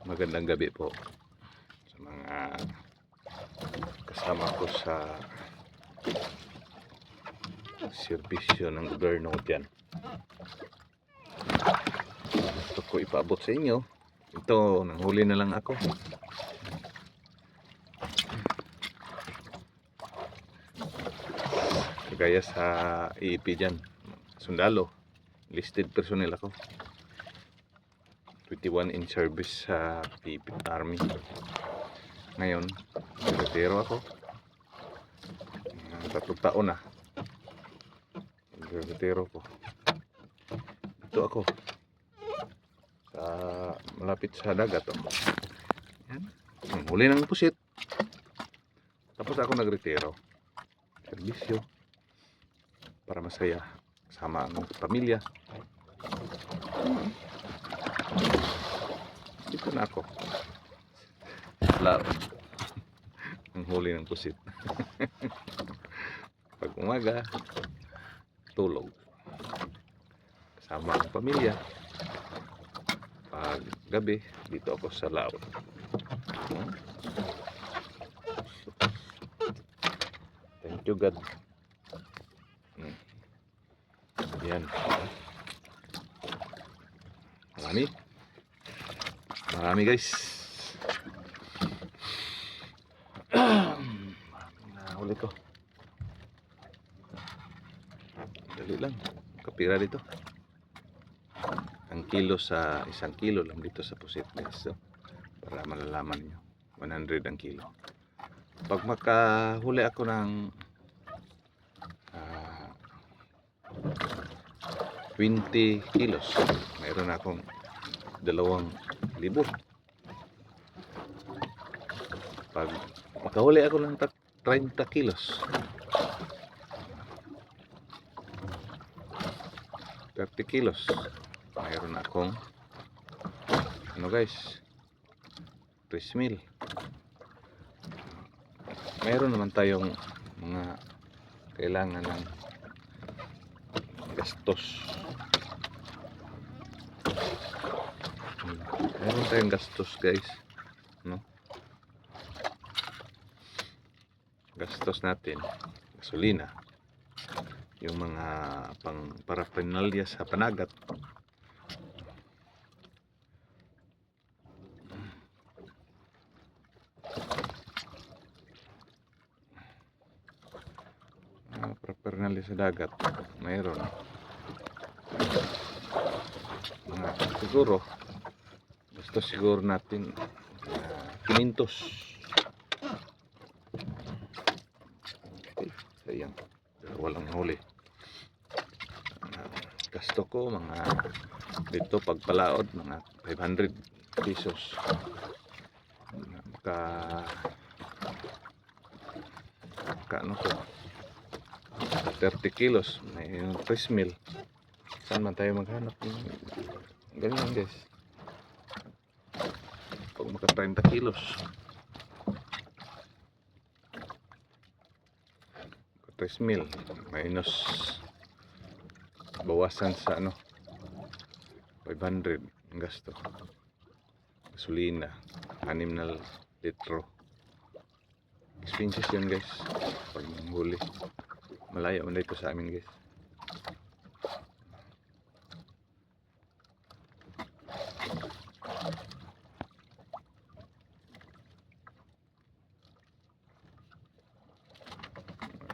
Magandang gabi po sa mga kasama ko sa serbisyo ng gobyerno dyan. Gusto ko ipaabot sa inyo. Ito, nanghuli na lang ako. Kagaya sa EEP dyan, sundalo, listed personnel ako. 21 in service sa Army. Ngayon, retiro ako. 3 taon na. Retiro ko. Ito ako. Sa malapit sa dagat. Yan. Huli ng pusit. Tapos ako nagretiro. Serbisyo. Para masaya. Kasama ang pamilya. Dito na ako. Laro. Ang huli ng pusit. Pag umaga, tulog. Kasama ang pamilya. Pag gabi, dito ako sa laot. Thank you God. Yan. Marami guys. Nahuli ko. Dali lang. Kapira dito. Ang kilo sa 1 kilo lang dito sa pusit guys. So, para malalaman nyo. 100 ang kilo. Pag makahuli ako ng 20 kilos, mayroon akong 2,000. Pag makahuli ako ng 30 kilos, 30 kilos, mayroon akong ano guys, 3,000. Mayroon naman tayong mga kailangan ng gastos. Meron tayong gastos guys, no? Gastos natin, gasolina, yung mga paraphernalia sa panagat, paraphernalia sa dagat, mayroon mga siguro gastos siguro natin 500. Sayang, walang huli. Gasto ko mga dito pagpalaod mga 500 pesos. Ano to, 30 kilos may 3,000. Saan man tayo maghanap ng ganyan guys? Pag maka 30 kilos, 3,000 minus bawasan sa 500 ang gasto. Gasolina 6 na litro. Expenses yun guys. Pag huli, malayo man dito sa amin guys.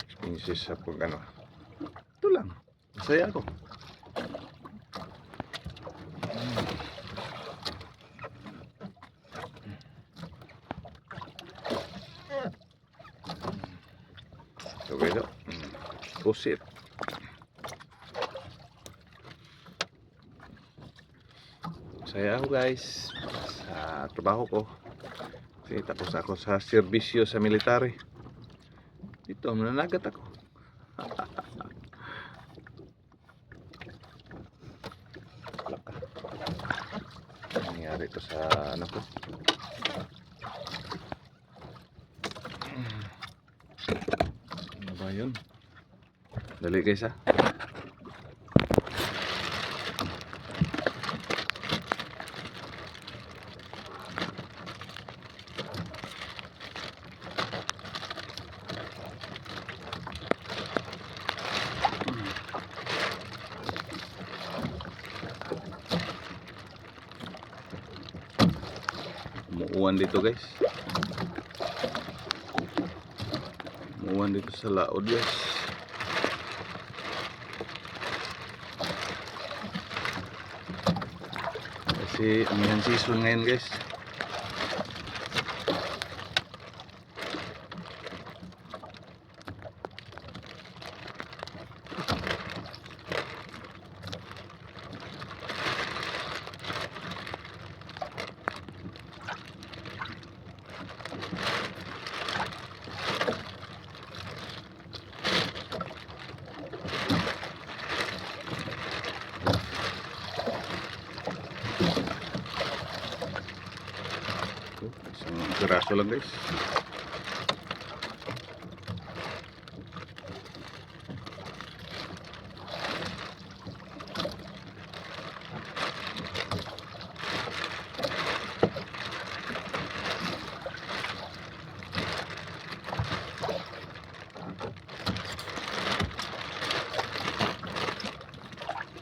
Expenses sa pag ito lang, masaya ako. Okay daw. Pusit. Masaya ako guys sa trabaho ko. Kasi tapos ako sa serbisyo sa military. Dito mananagat ako. Nangyari ito sa ko. Ano ba yun? Dali guys ha. umuuwan dito guys. Umuuwan dito sa laod guys. Kasi amihan season ngayon guys. Isang piraso lang guys.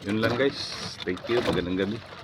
Yun lang guys. Thank you. Magandang gabi.